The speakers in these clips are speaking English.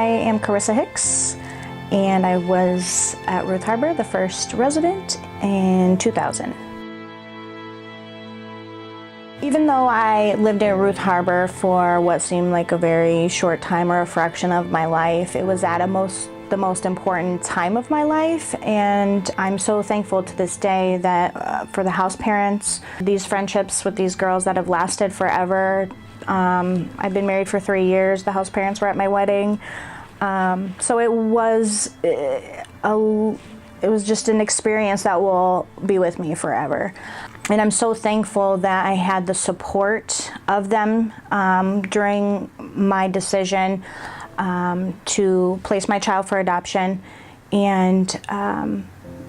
am Carissa Hicks, and I was at Ruth Harbor, the first resident, in 2000. Even though I lived in Ruth Harbor for what seemed like a very short time or a fraction of my life, it was at the most important time of my life, and I'm so thankful to this day that for the house parents, these friendships with these girls that have lasted forever. I've been married for 3 years. The house parents were at my wedding, so it was just an experience that will be with me forever. And I'm so thankful that I had the support of them during my decision to place my child for adoption, and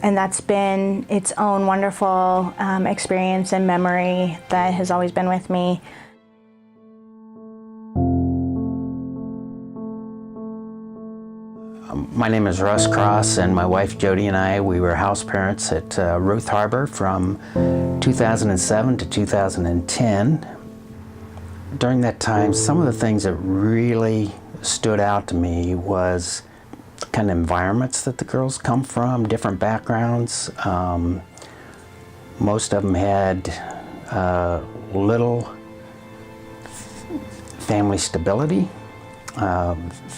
that's been its own wonderful experience and memory that has always been with me. My name is Russ Cross, and my wife Jody and I, we were house parents at Ruth Harbor from 2007 to 2010. During that time, some of the things that really stood out to me was the kind of environments that the girls come from, different backgrounds. Most of them had little family stability.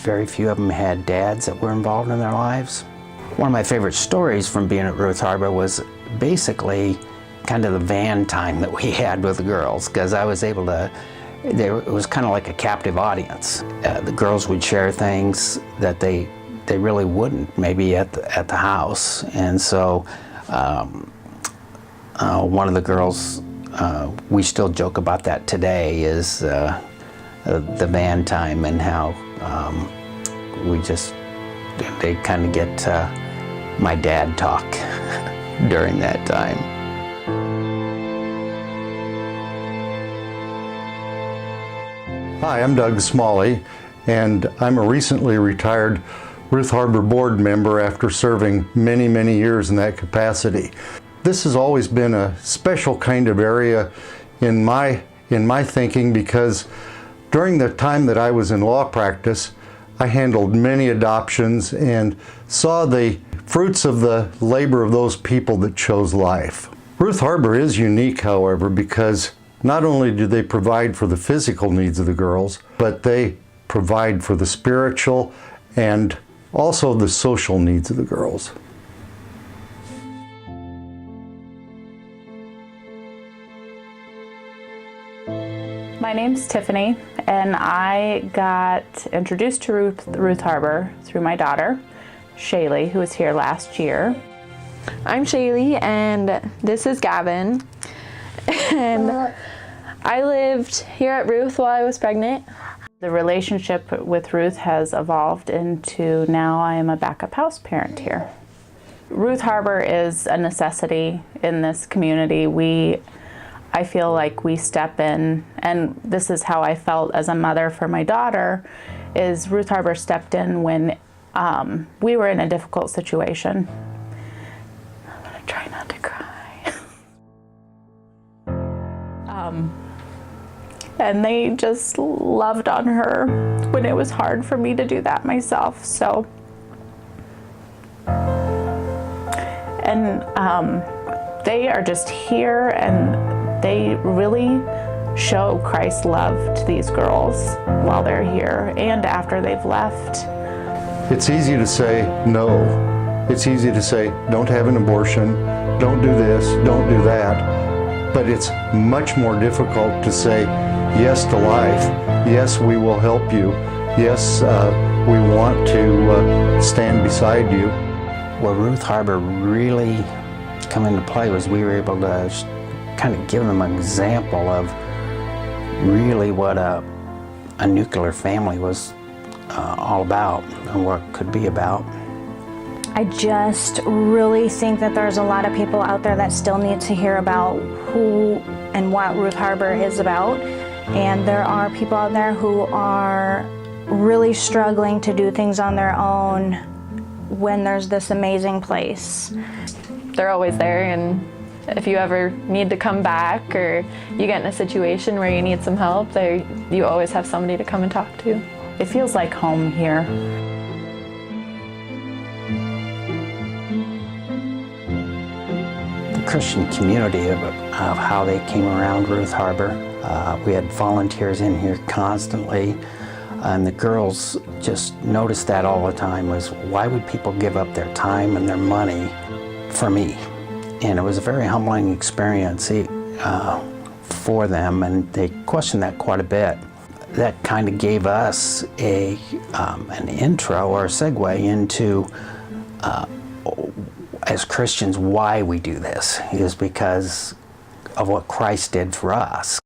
Very few of them had dads that were involved in their lives. One of my favorite stories from being at Ruth Harbor was basically kind of the van time that we had with the girls, because I was able to, it was kind of like a captive audience. The girls would share things that they really wouldn't, maybe at the house. And so one of the girls, we still joke about that today, is the van time, and how they kind of get my dad talk during that time. Hi, I'm Doug Smalley, and I'm a recently retired Ruth Harbor board member after serving many, many years in that capacity. This has always been a special kind of area in my thinking, because during the time that I was in law practice, I handled many adoptions and saw the fruits of the labor of those people that chose life. Ruth Harbor is unique, however, because not only do they provide for the physical needs of the girls, but they provide for the spiritual and also the social needs of the girls. My name's Tiffany, and I got introduced to Ruth Harbor through my daughter, Shaylee, who was here last year. I'm Shaylee, and this is Gavin. And I lived here at Ruth while I was pregnant. The relationship with Ruth has evolved into now I am a backup house parent here. Ruth Harbor is a necessity in this community. I feel like we step in, and this is how I felt as a mother for my daughter, is Ruth Harbor stepped in when we were in a difficult situation. I'm gonna try not to cry. And they just loved on her when it was hard for me to do that myself. So, and they are just here, and they really show Christ's love to these girls while they're here and after they've left. It's easy to say no. It's easy to say, don't have an abortion, don't do this, don't do that. But it's much more difficult to say yes to life. Yes, we will help you. Yes, we want to stand beside you. Where Ruth Harbor really come into play was we were able to kind of give them an example of really what a nuclear family was all about and what it could be about. I just really think that there's a lot of people out there that still need to hear about who and what Ruth Harbor is about. And there are people out there who are really struggling to do things on their own when there's this amazing place. They're always there, and if you ever need to come back or you get in a situation where you need some help, you always have somebody to come and talk to. It feels like home here. Christian community of how they came around Ruth Harbor. We had volunteers in here constantly, and the girls just noticed that all the time, was why would people give up their time and their money for me? And it was a very humbling experience for them, and they questioned that quite a bit. That kind of gave us an intro or a segue into, as Christians, why we do this is because of what Christ did for us.